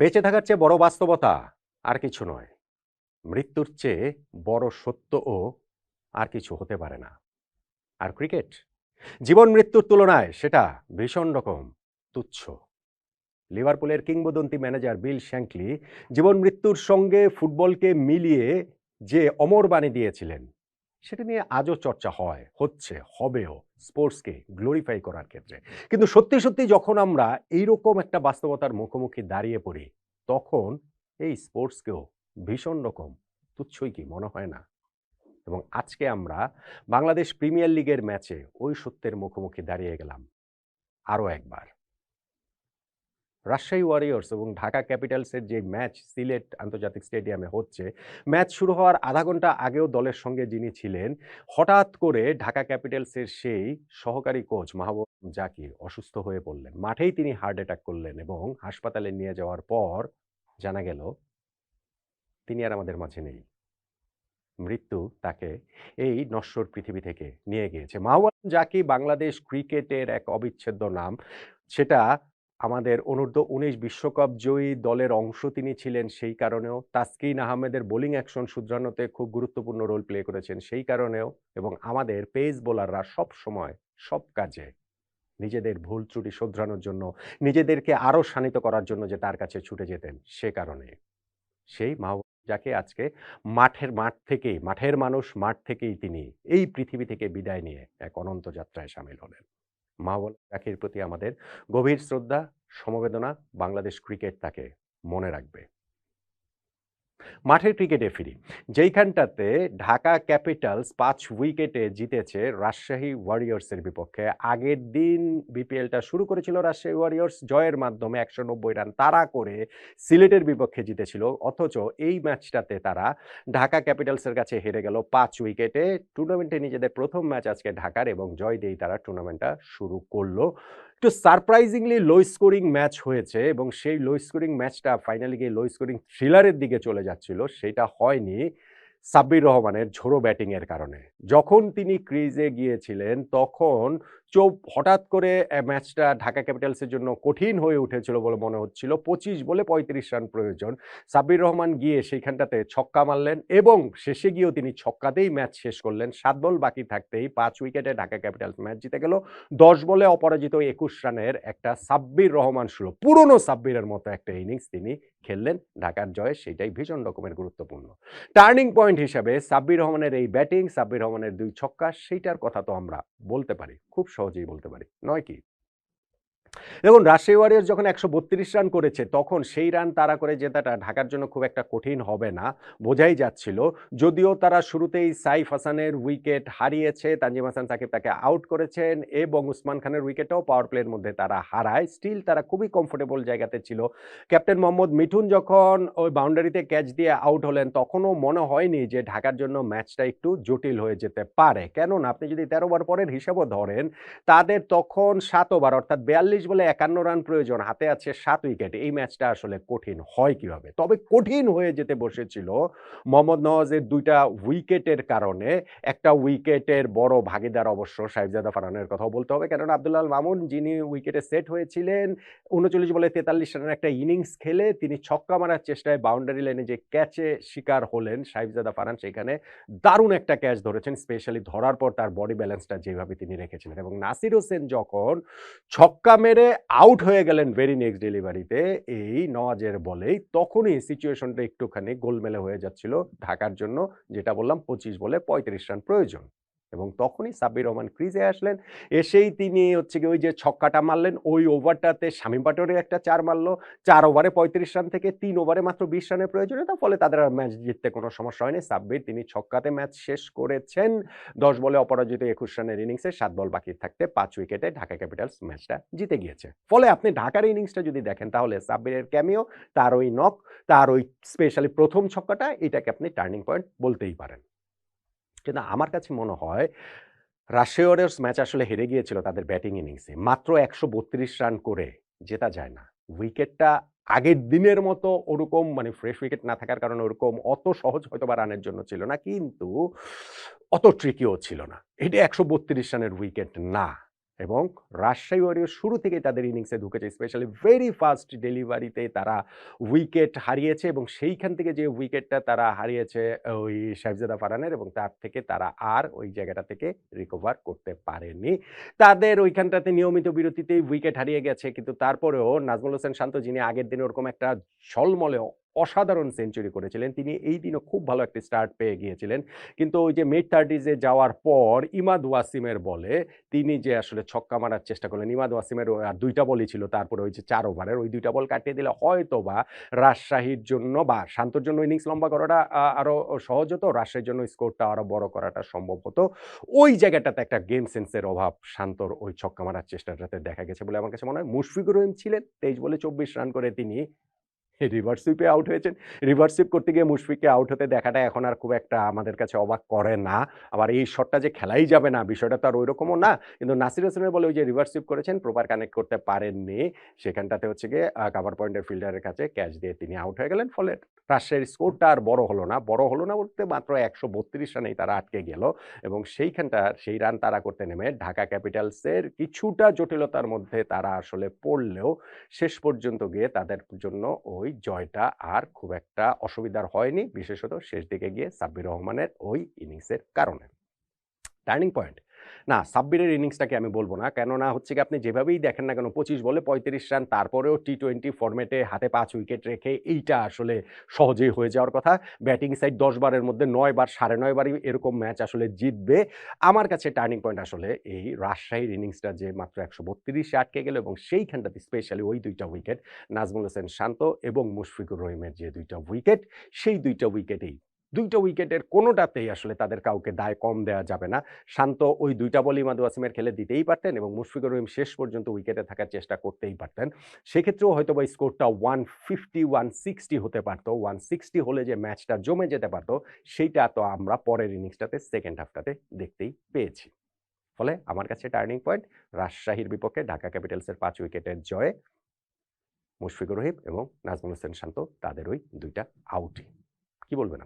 বেঁচে থাকার চেয়ে বড় বাস্তবতা আর কিছু নয়। মৃত্যুর চেয়ে বড় সত্যও আর কিছু হতে পারে না। আর ক্রিকেট জীবন মৃত্যুর তুলনায় সেটা ভীষণ রকম তুচ্ছ। লিভারপুলের কিংবদন্তি ম্যানেজার বিল শ্যাঙ্কলি জীবন মৃত্যুর সঙ্গে ফুটবলকে মিলিয়ে যে অমর বাণী দিয়েছিলেন, সেটা নিয়ে আজও চর্চা হয়, হচ্ছে, হবেও, স্পোর্টসকে গ্লোরিফাই করার ক্ষেত্রে। কিন্তু সত্যি সত্যি যখন আমরা এইরকম একটা বাস্তবতার মুখোমুখি দাঁড়িয়ে পড়ি, তখন এই স্পোর্টসকেও ভীষণ রকম তুচ্ছই কি মনে হয় না? এবং আজকে আমরা বাংলাদেশ প্রিমিয়ার লিগের ম্যাচে ওই সত্যের মুখোমুখি দাঁড়িয়ে গেলাম আরও একবার। রাজশাহী ওয়ারিয়র্স এবং ঢাকা ক্যাপিটালসের যে ম্যাচ সিলেট আন্তর্জাতিক স্টেডিয়ামে হচ্ছে, ম্যাচ শুরু হওয়ার আধা ঘন্টা আগেও দলের সঙ্গে যিনি ছিলেন, হঠাৎ করে ঢাকা ক্যাপিটালসের সেই সহকারী কোচ মাহবুব জাকির অসুস্থ হয়ে পড়লেন। মাঠেই তিনি হার্ট অ্যাটাক করলেন এবং হাসপাতালে নিয়ে যাওয়ার পর জানা গেল তিনি আর আমাদের মাঝে নেই। মৃত্যু তাকে এই নশ্বর পৃথিবী থেকে নিয়ে গিয়েছে। মাহবুব জাকি বাংলাদেশ ক্রিকেটের এক অবিচ্ছেদ্য নাম। সেটা আমাদের অনূর্ধ্ব-19 বিশ্বকাপ জয়ী দলের অংশ তিনি ছিলেন সেই কারণেও, তাসকিন আহমেদের বোলিং অ্যাকশন শুধরানোতে খুব গুরুত্বপূর্ণ রোল প্লে করেছেন সেই কারণেও, এবং আমাদের পেস বোলাররা সবসময় সব কাজে নিজেদের ভুল ত্রুটি শোধরানোর জন্য, নিজেদেরকে আরো শানিত করার জন্য যে তার কাছে ছুটে যেতেন সে কারণে। সেই মাহবুব যাকে আজকে মাঠের মানুষ মাঠ থেকেই তিনি এই পৃথিবী থেকে বিদায় নিয়ে এক অনন্ত যাত্রায় শামিল হলেন। মাহবুব জাকির প্রতি আমাদের গভীর শ্রদ্ধা, সমবেদনা। বাংলাদেশ ক্রিকেট তাকে মনে রাখবে। মাঠের ক্রিকেটে ফিরি। যেইখানটাতে ঢাকা ক্যাপিটালস ৫ উইকেটে জিতেছে রাজশাহী ওয়ারিয়র্সের বিপক্ষে। আগের দিন বিপিএলটা শুরু করেছিল রাজশাহী ওয়ারিয়র্স জয়ের মাধ্যমে ১৯০ রান তাড়া করে সিলেটের বিপক্ষে জিতেছিল। অথচ এই ম্যাচটাতে তারা ঢাকা ক্যাপিটালসের কাছে হেরে গেল ৫ উইকেটে। টুর্নামেন্টে নিজেদের প্রথম ম্যাচ আজকে ঢাকার, এবং জয় দিয়েই তারা টুর্নামেন্টটা শুরু করল। একটু সারপ্রাইজিংলি লো স্কোরিং ম্যাচ হয়েছে, এবং সেই লো স্কোরিং ম্যাচটা ফাইনালি গিয়ে লো স্কোরিং থ্রিলারের দিকে চলে যাচ্ছিল। সেটা হয়নি সাব্বির রহমানের ঝোড়ো ব্যাটিংয়ের কারণে। যখন তিনি ক্রিজে গিয়েছিলেন তখন হঠাৎ করে ম্যাচটা ঢাকা ক্যাপিটালসের জন্য কঠিন হয়ে উঠেছিল বলে মনে হচ্ছিল। ২৫ বলে ৩৫ রান প্রয়োজন। সাব্বির রহমান গিয়ে সেইখানটাতে ছক্কা মারলেন এবং শেষে গিয়েও তিনি ছক্কাতেই ম্যাচ শেষ করলেন। ৭ বল বাকি থাকতেই ৫ উইকেটে ঢাকা ক্যাপিটালস ম্যাচ জিতে গেল। ১০ বলে অপরাজিত ২১ রানের একটা সাব্বির রহমান শুরু, পুরনো সাব্বিরের মতো একটা ইনিংস তিনি খেললেন ঢাকার জয়ে। সেটাই ভীষণ রকমের গুরুত্বপূর্ণ। টার্নিং পয়েন্ট হিসাবে সাব্বির রহমানের এই ব্যাটিং, সাব্বির রহমানের ২ ছক্কা, সেইটার কথা তো আমরা বলতে পারি, খুব সহজেই বলতে পারি, নয় কি? দেখুন, রাজশাহী ওয়ারিয়র্স যখন ১৩২ রান করেছে তখন সেই রান তাড়া করে জেতাটা ঢাকার জন্য খুব একটা কঠিন হবে না, বোঝাই যাচ্ছিল। যদিও তারা শুরুতেই সাইফ হাসানের উইকেট হারিয়েছে, তানজিম হাসান সাকিব তাকে আউট করেছেন এবং উসমান খানের উইকেটটাও পাওয়ার প্লের মধ্যে তারা হারায়। স্টিল তারা খুবই কমফোর্টেবল জায়গাতে ছিল। ক্যাপ্টেন মোহাম্মদ মিঠুন যখন ওই বাউন্ডারিতে ক্যাচ দিয়ে আউট হলেন তখনও মনে হয়নি যে ঢাকার জন্য ম্যাচটা একটু জটিল হয়ে যেতে পারে। কেননা আপনি যদি ১৩ ওভার পরের হিসাবও ধরেন, তাদের তখন ৭ ওভার অর্থাৎ ৪২ বলে ৫১ রান প্রয়োজন। হাতে আছে ৭ উইকেট। এই ম্যাচটা আসলে কঠিন হয় কিভাবে? তবে কঠিন হয়ে যেতে বসেছিল মোহাম্মদ নওয়াজের ২ টা উইকেটের কারণে। একটা উইকেটের বড় ভাগিদার অবশ্য সাহেবজাদা ফারহানের কথাও বলতে হবে। কেননা আব্দুল্লাহ আল মামুন যিনি উইকেটে সেট হয়েছিলেন ৩৯ বলে ৪৩ রানের একটা ইনিংস খেলে তিনি ছক্কা মারার চেষ্টায় বাউন্ডারি লাইনে যে ক্যাচে শিকার হলেন সাহেবজাদা ফারহান, সেখানে দারুণ একটা ক্যাচ ধরেছেন। স্পেশালি ধরার পর তার বডি ব্যালেন্সটা যেভাবে তিনি রেখেছিলেন, এবং নাসির হোসেন যখন ছক্কা মেরে আউট হয়ে গেলেন ভেরি নেক্সট ডেলিভারিতে এই নওয়াজের বলেই, তখনই সিচুয়েশনটা একটুখানি গোলমেলে হয়ে যাচ্ছিল ঢাকার জন্য। যেটা বললাম ২৫ বলে ৩৫ রান প্রয়োজন, এবং তখনই সাব্বির রহমান ক্রিজে আসলেন। এসেই তিনি হচ্ছে গিয়ে ওই যে ছক্কাটা মারলেন, ওই ওভারটাতে শামীম পাটোয়ারি একটা ৪ মারল। ৪ ওভারে ৩৫ রান থেকে ৩ ওভারে মাত্র ২০ রানের প্রয়োজনীয়তা, ফলে তাদের আর ম্যাচ জিততে কোনো সমস্যা হয়নি। সাব্বির তিনি ছক্কাতে ম্যাচ শেষ করেছেন। ১০ বলে অপরাজিত ২১ রানের ইনিংসে ৭ বল বাকি থাকতে ৫ উইকেটে ঢাকা ক্যাপিটালস ম্যাচটা জিতে গিয়েছে। ফলে আপনি ঢাকার ইনিংসটা যদি দেখেন তাহলে সাব্বিরের ক্যামিও, তার ওই নক, তার ওই স্পেশালি প্রথম ছক্কাটা, এটাকে আপনি টার্নিং পয়েন্ট বলতেই পারেন। কিন্তু আমার কাছে মনে হয় রাজশাহী ওয়ারিয়র্স ম্যাচ আসলে হেরে গিয়েছিল তাদের ব্যাটিং ইনিংসে। মাত্র ১৩২ রান করে জেতা যায় না। উইকেটটা আগের দিনের মতো ওরকম মানে ফ্রেশ উইকেট না থাকার কারণে ওরকম অত সহজ হয়তোবা রানের জন্য ছিল না। কিন্তু অত ট্রিকিও ছিল না। এটা ১৩২ রানের উইকেট না। এবং রাজশাহী ওয়ারিয়র্স শুরু থেকেই তাদের ইনিংসে ঢুকেছে। স্পেশালি ভেরি ফার্স্ট ডেলিভারিতে তারা উইকেট হারিয়েছে এবং সেইখান থেকে যে উইকেটটা তারা হারিয়েছে ওই সাহেবজাদা ফারহানের এবং তার থেকে তারা আর ওই জায়গাটা থেকে রিকভার করতে পারেনি। তাদের ওইখানটাতে নিয়মিত বিরতিতেই উইকেট হারিয়ে গেছে। কিন্তু তারপরেও নাজমুল হোসেন শান্ত যিনি আগের দিন ওরকম একটা ঝলমলে অসাধারণ সেঞ্চুরি করেছিলেন, তিনি এই দিনও খুব ভালো একটা স্টার্ট পেয়ে গিয়েছিলেন। কিন্তু ওই যে মিড 30s এ যাওয়ার পর ইমাদ ওয়াসিমের বলে তিনি যে আসলে ছক্কা মারার চেষ্টা করলেন। ইমাদ ওয়াসিমের আর ২ টা বলই ছিল তারপরে ওই যে ৪ ওভারের ওই ২ টা বল কাটিয়ে দিলে হয়তোবা রাজশাহীর জন্য বা শান্তর জন্য ইনিংস লম্বা করাটা আরো সহজ হতো। রাজশাহীর জন্য স্কোরটা আরো বড় করাটা সম্ভব হতো। ওই জায়গাটাতে একটা গেম সেন্সের অভাব শান্তর ওই ছক্কা মারার চেষ্টাটাতে দেখা গেছে বলে আমার কাছে মনে হয়। মুশফিকুর রহিম ছিলেন ২৩ বলে ২৪ রান করে তিনি রিভার্স সুইপে আউট হয়েছেন। রিভার্স সুইপ করতে গিয়ে মুশফিককে আউট হতে দেখাটা এখন আর খুব একটা আমাদের কাছে অবাক করে না। আবার এই শটটা যে খেলাই যাবে না বিষয়টা তো আর ঐরকমও না। কিন্তু নাসির হোসেনের বলে ওই যে রিভার্স সুইপ করেছেন, প্রপার কানেক্ট করতে পারেননি। সেখানটাতে হচ্ছে গিয়ে কাভার পয়েন্টের ফিল্ডারের কাছে ক্যাচ দিয়ে তিনি আউট হয়ে গেলেন। ফলে রাজশাহীর স্কোরটা আর বড় হলো না। বড় হলো না বলতে মাত্র ১৩২ রানেই তারা আটকে গেল এবং সেইখানটার সেই রান তাড়া করতে নেমে ঢাকা ক্যাপিটালসের কিছুটা জটিলতার মধ্যে তারা আসলে পড়লেও শেষ পর্যন্ত গিয়ে তাদের জন্য ওই জয়টা আর খুব একটা অসুবিধার হয়নি। বিশেষত শেষ দিকে গিয়ে সাব্বির রহমানের ওই ইনিংসের কারণে। Turning point? না, সাব্বিরের ইনিংসটাকে আমি বলব না। কেননা হচ্ছে গিয়ে আপনি যেভাবেই দেখেন না কেন ২৫ বলে ৩৫ রান তারপরেও টি-২০ ফরম্যাটে হাতে ৫ উইকেট রেখে এইটা আসলে সহজেই হয়ে যাওয়ার কথা। ব্যাটিং সাইড ১০ বারের মধ্যে ৯ বার ৯.৫ বারই এরকম ম্যাচ আসলে জিতবে। আমার কাছে টার্নিং পয়েন্ট আসলে এই রাজশাহীর ইনিংসটা যে মাত্র ১৩২ এ আটকে গেল এবং সেইখানটাতে স্পেশালি ওই ২ টা উইকেট নাজমুল হোসেন শান্ত এবং মুশফিকুর রহিমের যে ২ টা উইকেট, সেই ২ টা উইকেটেই ২ টা উইকেটের কোনোটাতেই আসলে তাদের কাউকে দায় কম দেয়া যাবে না। শান্ত ওই ২ টা বলই ইমাদ ওয়াসিমের খেলে দিতেই পারতেন এবং মুশফিকুর রহিম শেষ পর্যন্ত উইকেটে থাকার চেষ্টা করতেই পারতেন। সেক্ষেত্রেও হয়তোবা স্কোরটা 150, 160 হতে পারত। 160 হলে যে ম্যাচটা জমে যেতে পারত, সেইটা তো আমরা পরের ইনিংসটাতে সেকেন্ড হাফটাতে দেখতেই পেয়েছি। ফলে আমার কাছে টার্নিং পয়েন্ট রাজশাহীর বিপক্ষে ঢাকা ক্যাপিটালসের ৫ উইকেটের জয়ে মুশফিকুর রহিম এবং নাজমুল হোসেন শান্ত তাদের ওই ২ টা আউটই। কি বলবেন